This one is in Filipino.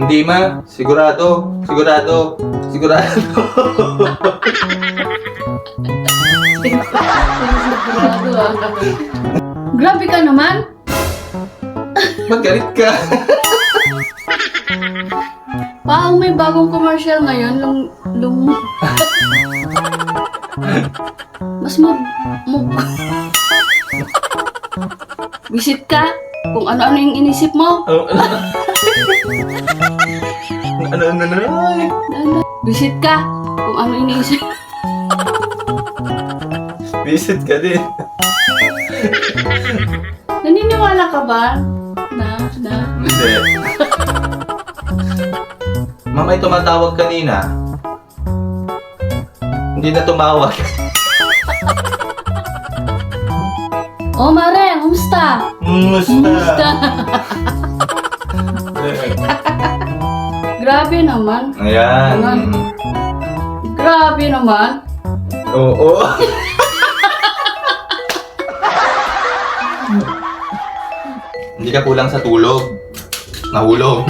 Hindi ma, sigurado. Sigurado. Sigurado. Sigurado ah. Grabe ka naman. Ba't galit ka? Parang may bagong commercial ngayon. Mas visit ka kung ano-ano yung inisip mo. Ano? Visit ka kung ano iniisip. Visit ka din. Naniniwala ka ba na Hindi. Ma'am, ay tumatawag kanina. Hindi na tumawag. Oh, Mare, kumusta? Musta? Grabe naman. Ayan. Grabe naman. Oo. Hindi ka kulang sa tulog. Nahulog.